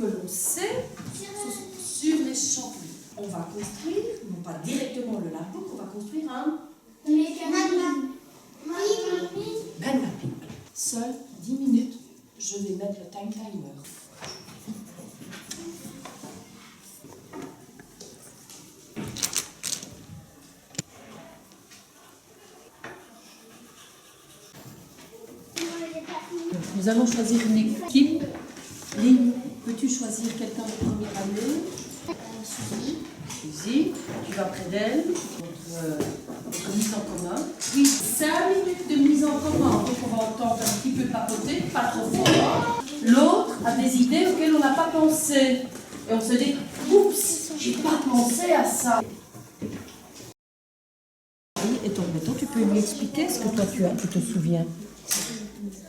que l'on sait sur les champignons. On va construire, non pas directement le labo, on va construire un mind mapping. Seul 10 minutes, je vais mettre le time timer. Nous allons choisir une équipe. Lynn, peux-tu choisir quelqu'un de première année? Suzy, tu vas près d'elle. Notre mise en commun. Oui, 5 minutes de mise en commun. Donc on va entendre un petit peu papoter, pas trop fort. L'autre a des idées auxquelles on n'a pas pensé. Et on se dit, oups, j'ai pas pensé à ça. Et ton béton, tu peux lui expliquer ce que toi tu te souviens?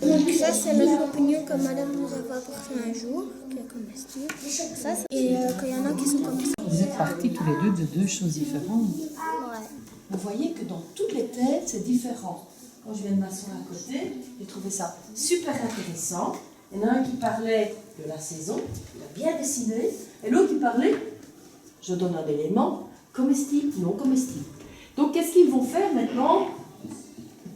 Donc ça c'est le champignon que madame nous avait apporté un jour, qui est comestible. Ça, et qu'il y en a qui sont comestibles. Vous êtes partis tous les deux de deux choses différentes. Ouais. Vous voyez que dans toutes les têtes, c'est différent. Quand je viens de m'asseoir à côté, j'ai trouvé ça super intéressant. Il y en a un qui parlait de la saison, il a bien dessiné, et l'autre qui parlait, je donne un élément, comestible, non comestible. Donc qu'est-ce qu'ils vont faire maintenant?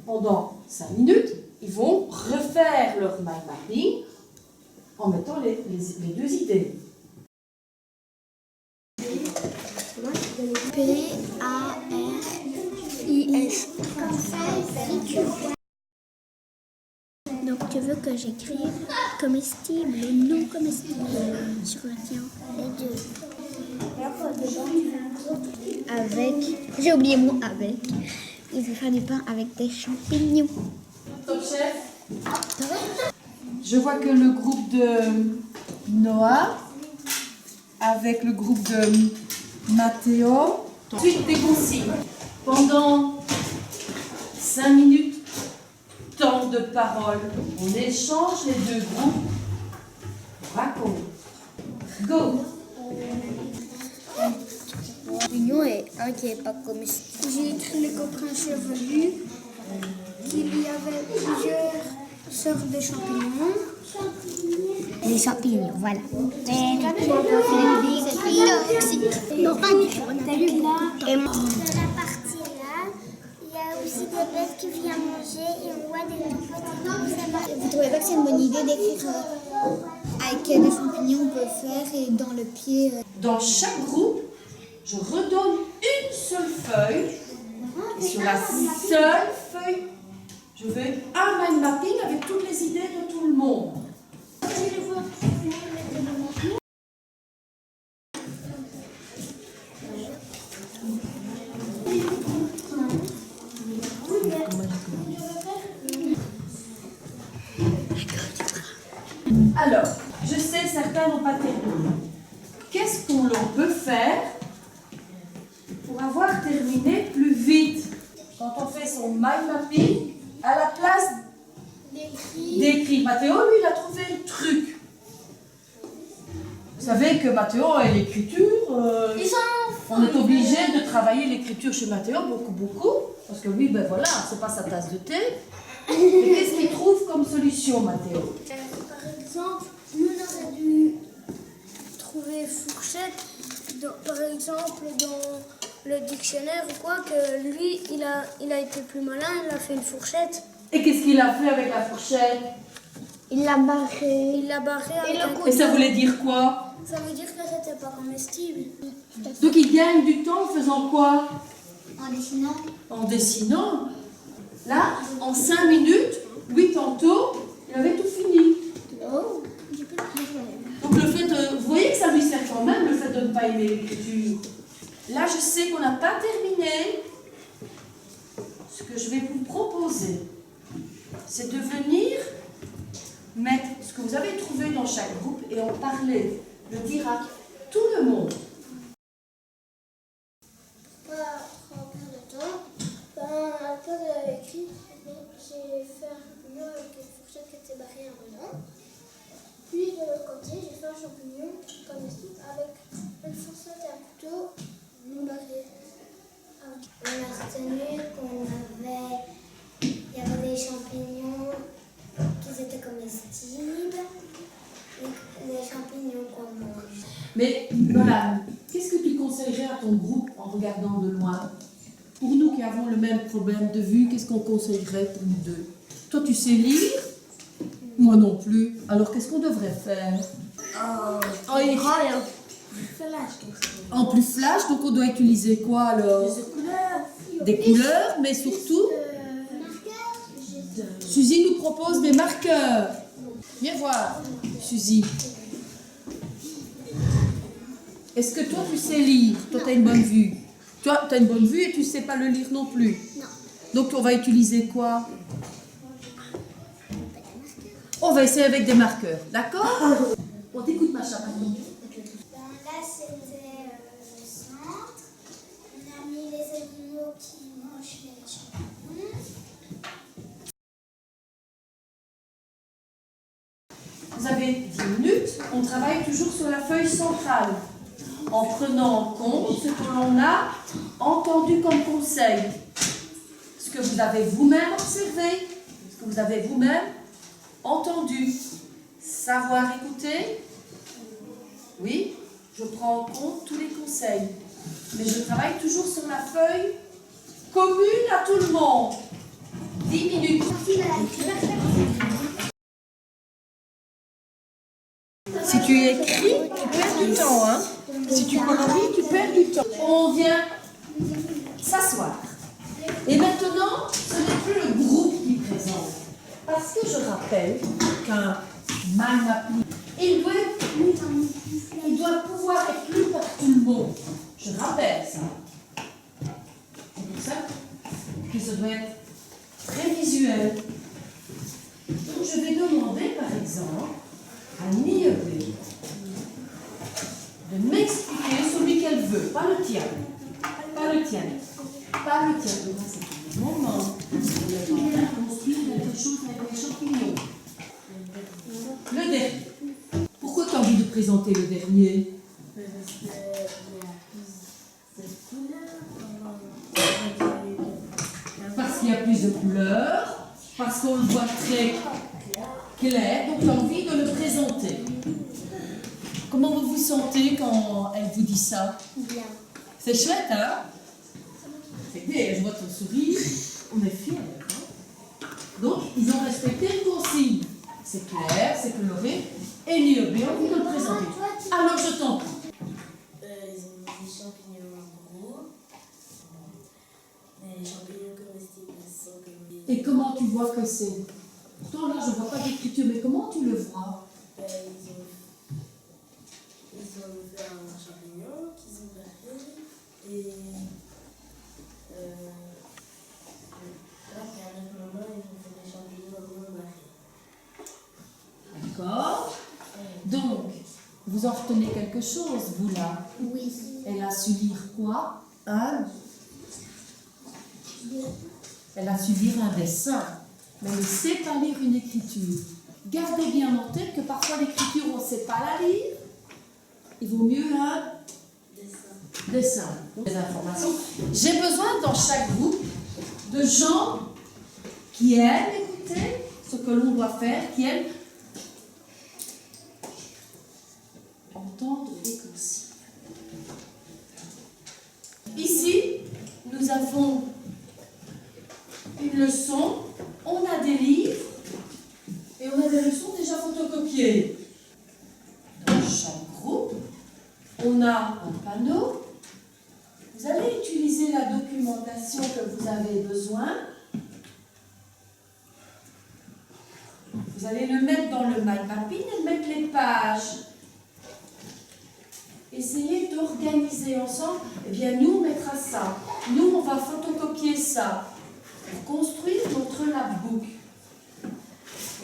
Pendant 5 minutes, ils vont refaire leur mind mapping en mettant les deux idées. P-A-R-I-S. Donc tu veux que j'écrive comestible ou non comestible sur la tien? Les deux. Avec, j'ai oublié mon avec. Il veut faire du pain avec des champignons. Top chef. Je vois que le groupe de Noah avec le groupe de Mathéo. Ensuite des consignes. Pendant 5 minutes, temps de parole. On échange les deux groupes. Raconte. Go. Champignon et un qui n'est pas comestible. J'ai écrit les copains chevelus, qu'il y avait plusieurs sortes de champignons. Les champignons, voilà. Les champignons toxiques. Non, pas du tout. Et moi. Dans la partie là, il y a aussi des bêtes qui viennent manger et on voit des tout petits. Vous trouvez pas que c'est une bonne idée d'écrire avec des champignons on peut faire et dans le pied Dans chaque groupe, je redonne une seule feuille. Et sur la seule feuille, je veux un mind mapping avec toutes les idées de tout le monde. Alors, je sais, certains n'ont pas terminé. Qu'est-ce qu'on peut faire pour avoir terminé plus vite? Quand on fait son mind mapping, à la place d'écrire. Mathéo, lui, il a trouvé le truc. Vous savez que Mathéo et l'écriture, on est obligé de travailler l'écriture chez Mathéo beaucoup, parce que lui, ben voilà, c'est pas sa tasse de thé. Et qu'est-ce qu'il trouve comme solution, Mathéo? Par exemple, nous on aurait dû trouver fourchette, par exemple dans le dictionnaire ou quoi, que lui il a été plus malin, il a fait une fourchette. Et qu'est-ce qu'il a fait avec la fourchette? il l'a barré. Il l'a barré avec un Et ça voulait dire quoi? Ça veut dire que c'était pas comestible. Donc il gagne du temps en faisant quoi? En dessinant. En dessinant. Là, en 5 minutes, lui tantôt, il avait tout fini. Oh. Donc le fait de... Vous voyez que ça lui sert quand même, le fait de ne pas aimer l'écriture. Là, je sais qu'on n'a pas terminé. Ce que je vais vous proposer, c'est de venir mettre ce que vous avez trouvé dans chaque groupe et en parler, le dire à tout le monde. Pas prendre plus de temps. À la place de l'écrit, j'ai fait un champignon avec une fourchette qui était barrée en dedans. Puis de l'autre côté, j'ai fait un champignon comestible avec une fourchette et un couteau non barré. On a retenu il y avait des champignons qui étaient comestibles, les champignons qu'on Mais voilà, qu'est-ce que tu conseillerais à ton groupe en regardant de loin? Pour nous qui avons le même problème de vue, qu'est-ce qu'on conseillerait pour nous deux? Toi, tu sais lire? Moi non plus. Alors, qu'est-ce qu'on devrait faire? En plus flash, donc on doit utiliser quoi alors? Des couleurs, mais surtout, Suzy nous propose des marqueurs. Viens voir, Suzy. Est-ce que toi, tu sais lire? Toi, tu as une bonne vue. Toi, tu as une bonne vue et tu ne sais pas le lire non plus. Non. Donc, on va utiliser quoi? On va essayer avec des marqueurs, d'accord? On t'écoute, Macha, pardon. Là, c'était le centre. On a mis les animaux qui mangent les champignons. Vous avez 10 minutes, on travaille toujours sur la feuille centrale, en prenant en compte ce que l'on a entendu comme conseil, ce que vous avez vous-même observé, ce que vous avez vous-même entendu. Savoir écouter, oui, je prends en compte tous les conseils, mais je travaille toujours sur la feuille commune à tout le monde. 10 minutes. Si tu écris, tu perds du temps. Hein? Si tu colories, tu perds du temps. On vient s'asseoir. Et maintenant, ce n'est plus le groupe qui présente. Parce que je rappelle qu'un mind mapping, il doit pouvoir être lu par tout le monde. Je rappelle ça. C'est pour ça que ça doit être très visuel. Donc je vais demander par exemple à Niébé de m'expliquer celui qu'elle veut, pas le tien. Pas le tien. Pas le tien. Donc c'est un moment où on est en train de construire quelque chose avec les champignons. Le dernier. Pourquoi tu as envie de présenter le dernier? Parce qu'il y a plus de couleurs, parce qu'on le voit très clair, donc tu as envie de le présenter. Comment vous vous sentez quand elle vous dit ça? Bien. C'est chouette, hein? C'est bien, je vois ton sourire, on est fiers. Hein? Donc, ils ont respecté une consigne. C'est clair, c'est coloré, et Niobé, on vous le présenter. Alors, je t'en prie. Ils ont des champignons gros, des champignons comestibles sont comme des... Et comment tu vois que c'est? Pourtant, là, je ne vois pas d'écriture, mais comment tu le vois? Ils ont fait un champignon qu'ils ont gardé et là, à un autre moment, ils ont fait des champignons non mariés. D'accord. Donc, vous en retenez quelque chose, vous là? Oui. Elle a su lire quoi? Elle a su lire un dessin, mais elle ne sait pas lire une écriture. Gardez bien en tête que parfois l'écriture, on ne sait pas la lire. Il vaut mieux un dessin. Des informations. J'ai besoin dans chaque groupe de gens qui aiment écouter ce que l'on doit faire, qui aiment entendre les consignes. Ici, nous avons une leçon, on a des livres et on a des leçons déjà photocopiées. Dans chaque groupe, on a un panneau. Vous allez utiliser la documentation que vous avez besoin. Vous allez le mettre dans le mind mapping et mettre les pages. Essayez d'organiser ensemble. Eh bien, nous, on mettra ça. Nous, on va photocopier ça pour construire notre labbook.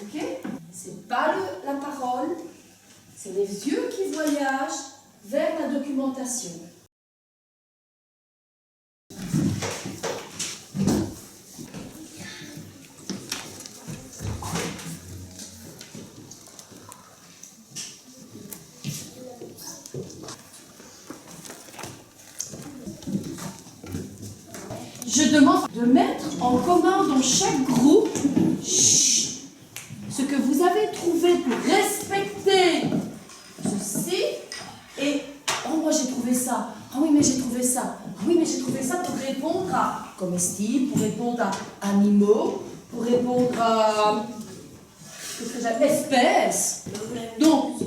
Ok? C'est pas la parole, c'est les yeux qui voyagent vers la documentation. Je demande de mettre en commun dans chaque groupe ce que vous avez trouvé pour respecter ceci et comestibles, pour répondre à animaux, pour répondre à espèces. Donc,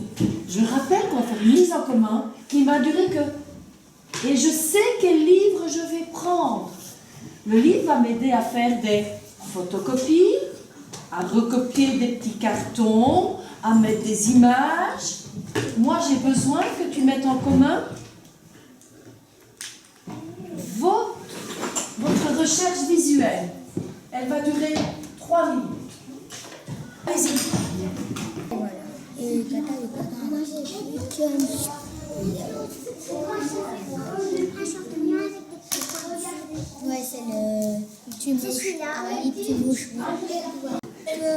je rappelle qu'on fait une mise en commun qui va durer que... Et je sais quel livre je vais prendre. Le livre va m'aider à faire des photocopies, à recopier des petits cartons, à mettre des images. Moi, j'ai besoin que tu mettes en commun votre recherche visuelle. Elle va durer 3 minutes. Allez-y. Voilà. Et Tata, il est pas dans la ouais, c'est le petit mouche. Ouais, petit mouche.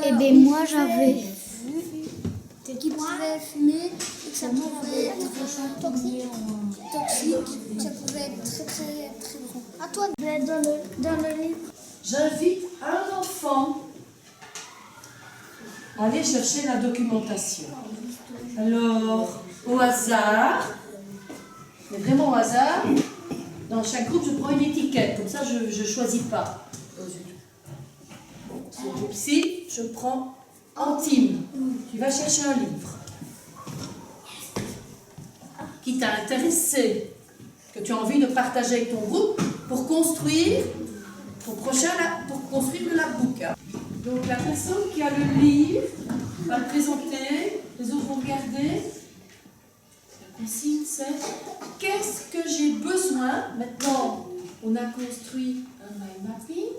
Et bien moi j'avais vu qu'il pouvait fumer et que ça pouvait être toxique, que ça pouvait être très très très bon. À toi dans le livre. J'invite un enfant à aller chercher la documentation. Alors, au hasard, mais vraiment au hasard, dans chaque groupe, je prends une étiquette. Comme ça, je ne choisis pas. Ce groupe-ci, je prends Antime. Tu vas chercher un livre qui t'a intéressé, que tu as envie de partager avec ton groupe pour construire pour construire le labbook. Donc la personne qui a le livre va le présenter, les autres vont regarder. La consigne c'est qu'est-ce que j'ai besoin. Maintenant, on a construit un mind mapping.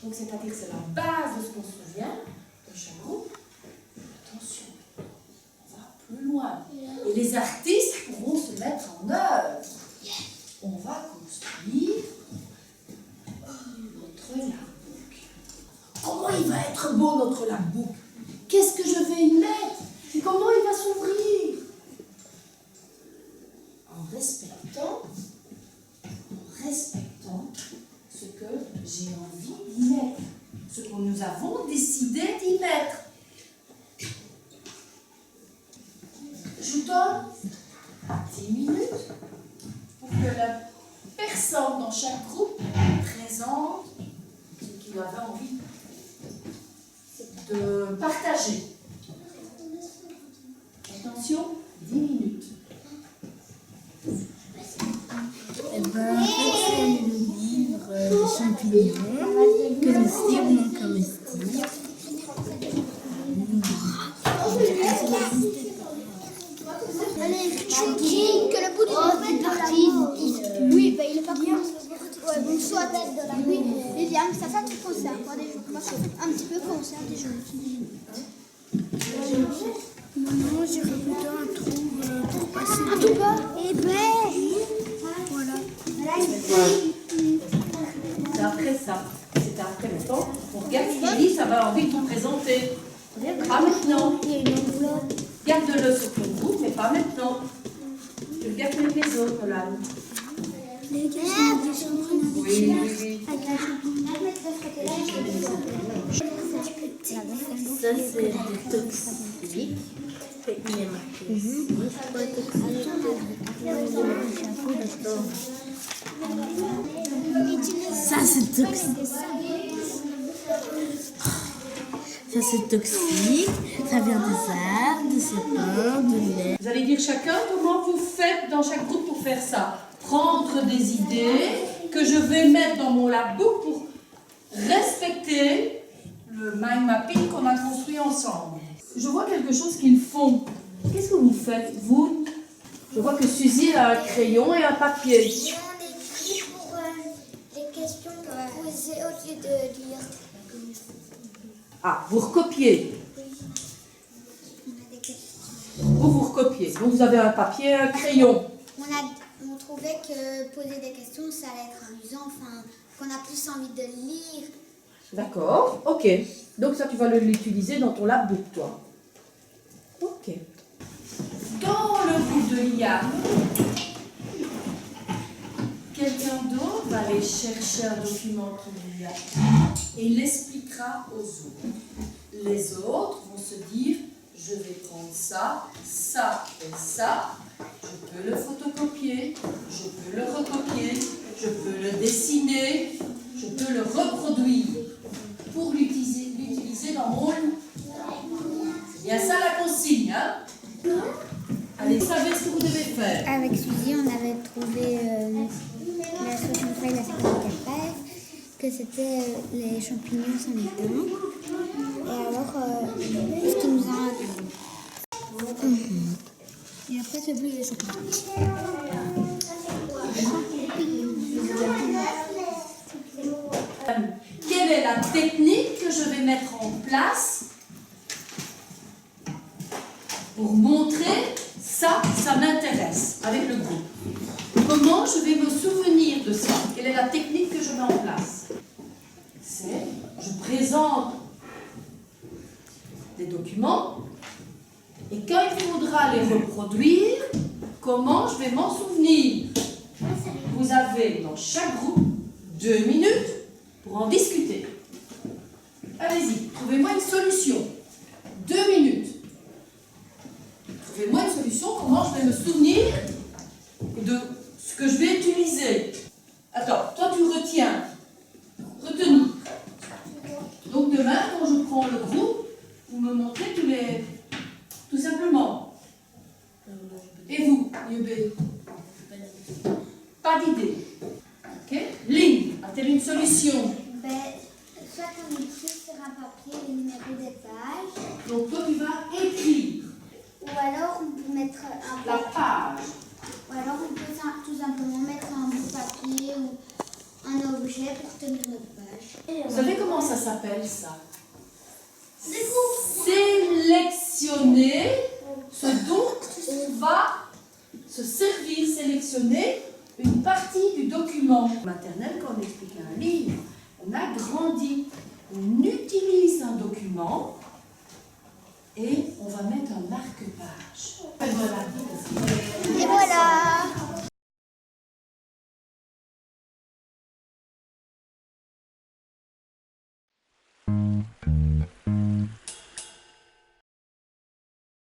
Donc c'est-à-dire que c'est la base de ce qu'on se souvient de chaque groupe. Attention, on va plus loin. Et les artistes pourront se mettre en œuvre. On va construire notre labbook. Comment il va être beau notre labbook? Qu'est-ce que je vais y mettre? Et comment il va s'ouvrir? En respectant ce que j'ai envie d'y mettre, ce que nous avons décidé d'y mettre. Je donne 10 minutes pour que la personne dans chaque groupe présente ce qu'il avait envie de partager. Attention, 10 minutes. Eh ben, c'est le livre des champignons, comestibles ou non comestibles. Allez, tu dis que le bout du parti. Oui, ben il est pas bien. Ouais, bon, soit tête de la oui. Et bien, ça fait un petit concert, quoi, des jeux. Moi, ça fait un petit peu concert des jeux. Non, j'irai plutôt un trou pour passer. Un tout bas. Eh ben, Voilà. C'est après ça. C'est après le temps. On regarde ce qu'il dit, ça va envie de vous présenter. Pas maintenant. il y a une enveloppe. Garde-le sur ton groupe, mais pas maintenant. Tu le gardes avec les autres, là. Les gars, Oui, oui, oui. Ça, c'est des toxiques. Et il est marqué ici. Pas toxique. Ça, c'est toxique. Ça, c'est toxique. Ça vient des arbres, de sapins, de lait. Vous allez dire chacun comment vous faites dans chaque groupe pour faire ça. Prendre des idées que je vais mettre dans mon labbook pour respecter le mind mapping qu'on a construit ensemble. Je vois quelque chose qu'ils font. Qu'est-ce que vous faites, vous? Je vois que Suzy a un crayon et un papier. On écrit pour les questions posées au lieu de lire. Ah, vous recopiez. Oui. On a des questions. Vous recopiez. Donc vous avez un papier et un crayon. On trouvait que poser des questions, ça allait être amusant, enfin, qu'on a plus envie de lire. D'accord, ok. Donc ça, tu vas l'utiliser dans ton labbook, toi. Ok. Dans le groupe de Liam, quelqu'un d'autre va aller chercher un document qu'il y a et il l'expliquera aux autres. Les autres vont se dire, je vais prendre ça, ça et ça. Je peux le photocopier, je peux le recopier, je peux le dessiner, je peux le reproduire pour l'utiliser dans mon... C'est bien ça la consigne, hein? Allez, vous savez ce que vous devez faire. Avec Suzy, on avait trouvé la solution de la sécurité page, que c'était les champignons sans étain. Et alors, ce qui nous a... Et après, c'est plus les champignons. Quelle est la technique que je vais mettre en place pour montrer ça m'intéresse avec le groupe? Comment je vais me souvenir de ça? Quelle est la technique que je mets en place? C'est, je présente des documents et quand il faudra les reproduire, comment je vais m'en souvenir? Vous avez dans chaque groupe 2 minutes pour en discuter. Allez-y, trouvez-moi une solution. 2 minutes. Trouvez-moi une solution, comment je vais me souvenir de ce que je vais utiliser. Attends, toi tu retiens. Retenir. Donc demain, quand je prends le groupe, vous me montrez tout simplement. Et vous, Yubé? Pas d'idée. Ok? Lynn, a-t-elle une solution? Soit on écrit sur un papier le numéro des pages, Donc toi tu vas écrire ou alors on peut mettre un la page. Ou alors on peut tout simplement mettre un bout de papier ou un objet pour tenir notre page. Vous savez comment ça s'appelle ça? Sélectionner ce dont on va se servir, sélectionner une partie du document. Maternelle, quand on explique un livre, on agrandit, on utilise un document et on va mettre un marque-page.